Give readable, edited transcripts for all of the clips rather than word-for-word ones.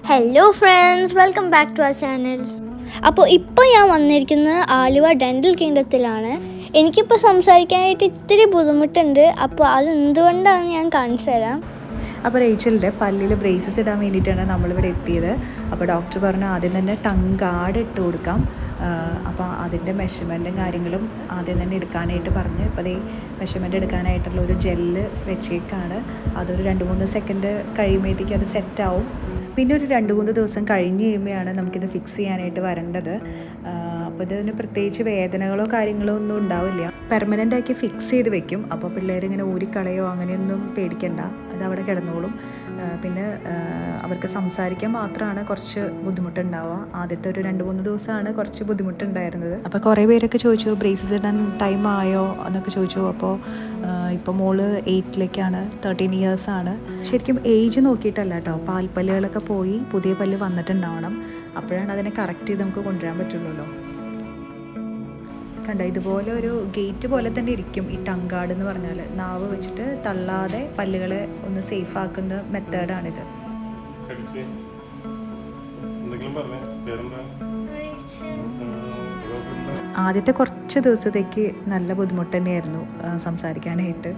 Hello friends, welcome back to our channel. അപ്പോൾ ഇപ്പോൾ ഞാൻ വന്നിരിക്കുന്നത് ആലുവ ഡെൻ്റൽ കിങ്ഡത്തിലാണ്. എനിക്കിപ്പോൾ സംസാരിക്കാനായിട്ട് ഇത്തിരി ബുദ്ധിമുട്ടുണ്ട്. അപ്പോൾ അത് എന്തുകൊണ്ടാണ് ഞാൻ കാണിച്ചു തരാം. അപ്പോൾ റേച്ചലിൻ്റെ പല്ലിൽ ബ്രേസസ് ഇടാൻ വേണ്ടിയിട്ടാണ് നമ്മളിവിടെ എത്തിയത്. അപ്പോൾ ഡോക്ടർ പറഞ്ഞു ആദ്യം തന്നെ ടങ് ഗാർഡ് ഇട്ട് കൊടുക്കാം. അപ്പോൾ അതിൻ്റെ മെഷർമെൻറ്റും കാര്യങ്ങളും ആദ്യം തന്നെ എടുക്കാനായിട്ട് പറഞ്ഞ് ഇപ്പോൾ ഈ മെഷർമെൻറ്റ് എടുക്കാനായിട്ടുള്ള ഒരു ജെല്ല് വെച്ചേക്കാണ്. അതൊരു 2-3 സെക്കൻഡ് കഴിയുമ്പോഴത്തേക്ക് അത് സെറ്റാവും. പിന്നെ ഒരു 2-3 ദിവസം കഴിഞ്ഞ് കഴിയുമ്പോഴാണ് നമുക്കിത് ഫിക്സ് ചെയ്യാനായിട്ട് വരേണ്ടത്. അപ്പോൾ ഇതിന് പ്രത്യേകിച്ച് വേദനകളോ കാര്യങ്ങളോ ഒന്നും ഉണ്ടാവില്ല. പെർമനൻ്റ് ആക്കി ഫിക്സ് ചെയ്ത് വെക്കും. അപ്പോൾ പിള്ളേരിങ്ങനെ ഊരിക്കളയോ അങ്ങനെയൊന്നും പേടിക്കണ്ട, അത് അവിടെ കിടന്നോളും. പിന്നെ അവർക്ക് സംസാരിക്കാൻ മാത്രമാണ് കുറച്ച് ബുദ്ധിമുട്ടുണ്ടാവുക. ആദ്യത്തെ ഒരു 2-3 ദിവസമാണ് കുറച്ച് ബുദ്ധിമുട്ടുണ്ടായിരുന്നത്. അപ്പോൾ കുറേ പേരൊക്കെ ചോദിച്ചു ബ്രേസസ് ഇടാൻ ടൈം ആയോ എന്നൊക്കെ ചോദിച്ചു. അപ്പോൾ ഇപ്പോൾ മോള് 8ലേക്കാണ്, 13 ഇയേഴ്സാണ്. ശരിക്കും ഏജ് നോക്കിയിട്ടല്ല കേട്ടോ, പാൽപ്പല്ലുകളൊക്കെ പോയി പുതിയ പല്ല് വന്നിട്ടുണ്ടാവണം. അപ്പോഴാണ് അതിനെ കറക്റ്റ് ചെയ്ത് നമുക്ക് കൊണ്ടുവരാൻ പറ്റുള്ളൂ. കണ്ടോ, ഇതുപോലെ ഒരു ഗേറ്റ് പോലെ തന്നെ ഇരിക്കും ഈ ടങ് ഗാർഡ് എന്ന് പറഞ്ഞാൽ. നാവ് വെച്ചിട്ട് തള്ളാതെ പല്ലുകളെ ഒന്ന് സേഫ് ആക്കുന്ന മെത്തേഡാണിത്. ആദ്യത്തെ കുറച്ച് ദിവസത്തേക്ക് നല്ല ബുദ്ധിമുട്ട് തന്നെയായിരുന്നു സംസാരിക്കാനായിട്ട്.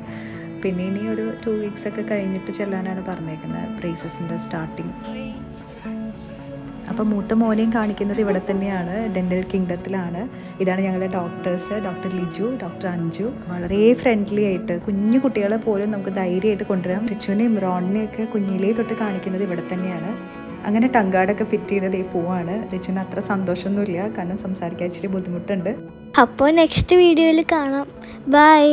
പിന്നെ ഇനി ഒരു 2 വീക്സ് ഒക്കെ കഴിഞ്ഞിട്ട് ചെല്ലാനാണ് പറഞ്ഞേക്കുന്നത് ബ്രേസസിൻ്റെ സ്റ്റാർട്ടിങ്. അപ്പോൾ മൂത്ത മോനെയും കാണിക്കുന്നത് ഇവിടെ തന്നെയാണ്, ഡെൻ്റൽ കിങ്ഡത്തിലാണ്. ഇതാണ് ഞങ്ങളുടെ doctors, doctor Liju, doctor Anju. വളരെ ഫ്രണ്ട്ലി ആയിട്ട് കുഞ്ഞു കുട്ടികളെ പോലും നമുക്ക് ധൈര്യമായിട്ട് കൊണ്ടുവരാം. റിച്ചുവിനെയും റോണിനെയൊക്കെ കുഞ്ഞിലേ തൊട്ട് കാണിക്കുന്നത് ഇവിടെ തന്നെയാണ്. അങ്ങനെ ടങ്കാർഡൊക്കെ ഫിറ്റ് ചെയ്തത് പോവാണ്. റിച്ചുവിന് അത്ര സന്തോഷമൊന്നുമില്ല, കാരണം സംസാരിക്കാൻ ഇച്ചിരി ബുദ്ധിമുട്ടുണ്ട്. അപ്പോൾ നെക്സ്റ്റ് വീഡിയോയിൽ കാണാം. ബൈ.